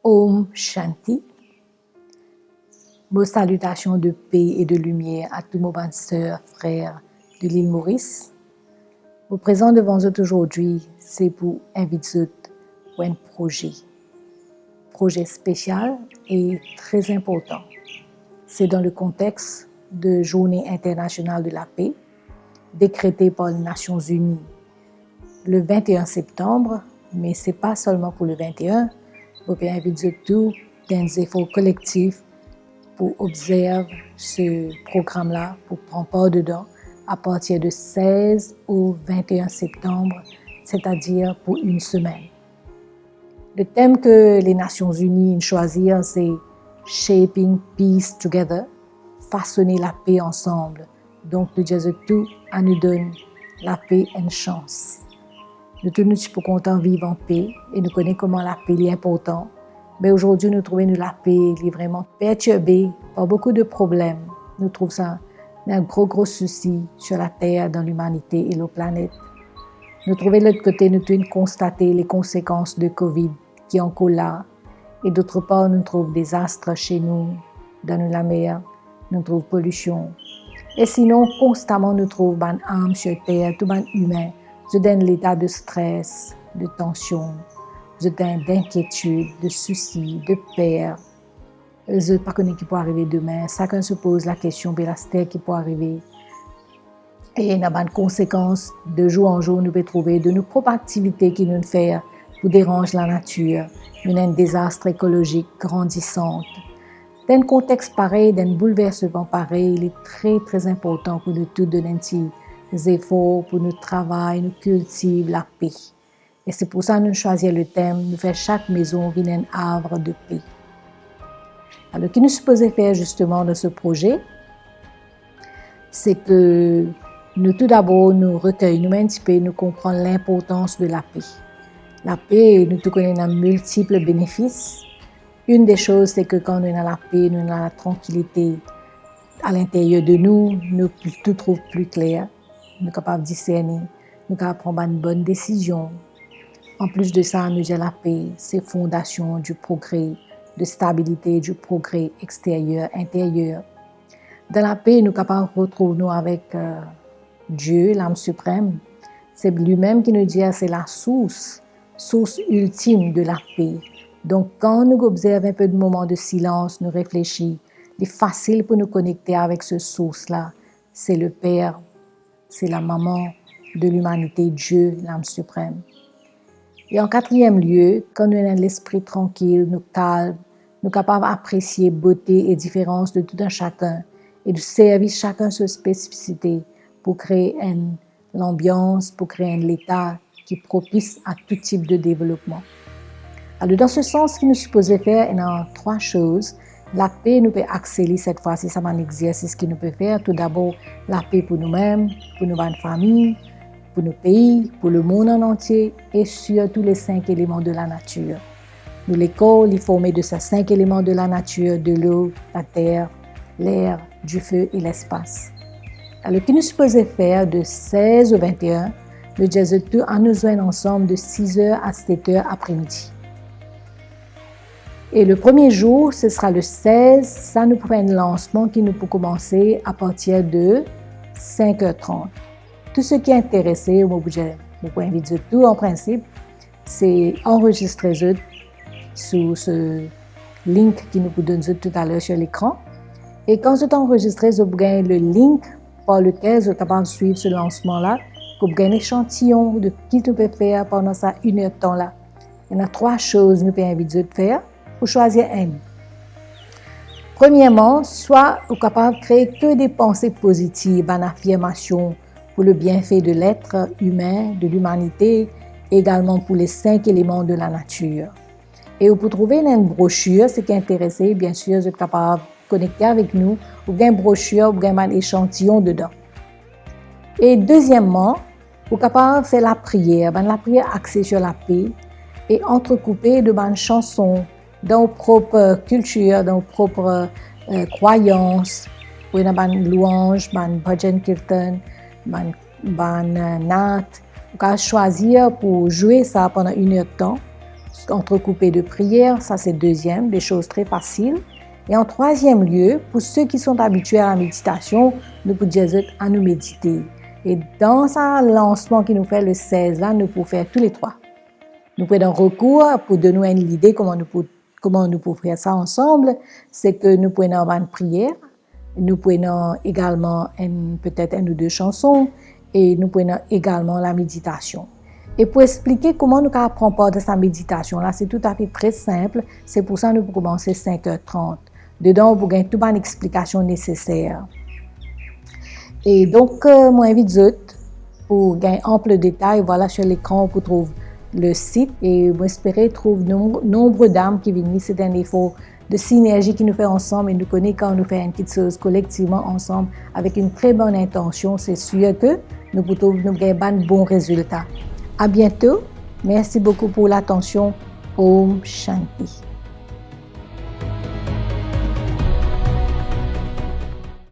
Om Shanti. Vos salutations de paix et de lumière à tous mes sœurs, frères de l'île Maurice. Vous présent devant vous aujourd'hui, c'est pour inviter pour un projet spécial et très important. C'est dans le contexte de Journée internationale de la paix, décrétée par les Nations Unies le 21 septembre, mais ce n'est pas seulement pour le 21, vous pouvez inviter tous dans des efforts collectifs pour observer ce programme-là, pour prendre part dedans à partir de 16 au 21 septembre, c'est-à-dire pour une semaine. Le thème que les Nations Unies choisirent, c'est « Shaping Peace Together », façonner la paix ensemble. Donc, nous disons tout à nous donner la paix et une chance. Nous tous nous sommes contents de vivre en paix et nous connaissons comment la paix est importante. Mais aujourd'hui, nous trouvons la paix qui est vraiment perturbée par beaucoup de problèmes. Nous trouvons ça un gros souci sur la Terre, dans l'humanité et la planète. Nous trouvons de l'autre côté, nous devons constater les conséquences de Covid qui est encore là. Et d'autre part, nous trouvons des astres chez nous, dans la mer, nous trouvons pollution. Et sinon, constamment, nous trouvons des âmes sur Terre, tout les humains. Je donne l'état de stress, de tension, je donne d'inquiétude, de soucis, de peur. Je ne sais pas qui peut arriver demain. Chacun se pose la question de la terre qui peut arriver. Et il y a des conséquences de jour en jour, nous pouvons trouver de nos propres activités qui nous font pour déranger la nature. Nous avons un désastre écologique grandissant. Dans un contexte pareil, dans un bouleversement pareil, il est très important pour nous tous donner des efforts, pour nous travailler, nous cultiver la paix. Et c'est pour ça que nous choisissons le thème, nous faisons chaque maison un havre de paix. Alors, ce que nous sommes supposés faire justement dans ce projet, c'est que nous tout d'abord nous recueillons, nous un petit peu, nous comprenons l'importance de la paix. La paix, nous tout connaissons multiples bénéfices. Une des choses, c'est que quand nous avons la paix, nous avons la tranquillité à l'intérieur de nous, nous tout trouvons plus clair, nous sommes capables de discerner, nous sommes capables de prendre une bonne décision. En plus de ça, nous avons la paix, c'est fondation du progrès, de stabilité, du progrès extérieur, intérieur. Dans la paix, nous sommes capables de retrouver avec Dieu, l'âme suprême. C'est lui-même qui nous dit que c'est la source ultime de la paix. Donc, quand nous observons un peu de moments de silence, nous réfléchissons, il est facile pour nous connecter avec ce source-là. C'est le Père, c'est la maman de l'humanité, Dieu, l'âme suprême. Et en quatrième lieu, quand nous avons l'esprit tranquille, nous calme, nous sommes capables d'apprécier beauté et différence de tout un chacun et de servir chacun sa spécificité pour créer l'ambiance, pour créer l'état qui est propice à tout type de développement. Alors, dans ce sens, ce que nous sommes supposés faire, il y a 3 choses. La paix, nous peut accélérer cette fois-ci, c'est un exercice que nous pouvons faire. Tout d'abord, la paix pour nous-mêmes, pour nos familles, pour nos pays, pour le monde en entier et sur tous les 5 éléments de la nature. Nous, l'école est formée de ces 5 éléments de la nature, de l'eau, la terre, l'air, du feu et l'espace. Alors, ce que nous sommes supposés faire de 16 au 21, nous disons tout en nous joignant ensemble de 6h à 7h après-midi. Et le premier jour, ce sera le 16, ça nous fera un lancement qui nous peut commencer à partir de 5h30. Tout ce qui est intéressé, vous pouvez inviter tout en principe, c'est enregistrer sur ce link qui nous donne tout à l'heure sur l'écran. Et quand vous enregistrez, vous avez le link par lequel vous êtes capable de suivre ce lancement-là, vous avez un échantillon de ce que vous pouvez faire pendant ça 1 heure de temps-là. Il y en a 3 choses que nous pouvons inviter de faire. Pour choisir un. Premièrement, soit vous êtes capable de créer que des pensées positives, une affirmation pour le bienfait de l'être humain, de l'humanité, également pour les 5 éléments de la nature. Et vous pouvez trouver une brochure, ce qui est intéressé, bien sûr, vous êtes capable de connecter avec nous, vous avez une brochure, vous avez un échantillon dedans. Et deuxièmement, vous êtes capable de faire la prière axée sur la paix et entrecoupée de bonnes chansons, dans vos propres cultures, dans vos propres croyances, pour une louange, une bhajan kirtan, une naat. Vous pouvez choisir pour jouer ça pendant 1 heure de temps entrecoupé de prières, ça c'est deuxième, des choses très faciles. Et en troisième lieu, pour ceux qui sont habitués à la méditation, nous pouvons dire à nous méditer. Et dans ce lancement qui nous fait le 16, là, nous pouvons faire tous les trois. Nous prenons recours pour donner une idée comment nous pouvons faire ça ensemble. C'est que nous prenons une prière, nous prenons également peut-être une ou deux chansons et nous prenons également la méditation. Et pour expliquer comment nous prendre part de cette méditation, là, c'est tout à fait très simple. C'est pour ça que nous pouvons commencer à 5h30. Dedans, vous avez toute une explication nécessaire. Et donc, moi, j'invite vous pour gagner ample détail. Voilà, sur l'écran, vous trouvez le site. Et j'espère trouver nombre d'âmes qui viennent. C'est un effort de synergie qui nous fait ensemble et nous connaît quand nous faisons une petite chose collectivement ensemble avec une très bonne intention. C'est sûr que nous pouvons gagner un bon résultat. À bientôt. Merci beaucoup pour l'attention. Om Shanti.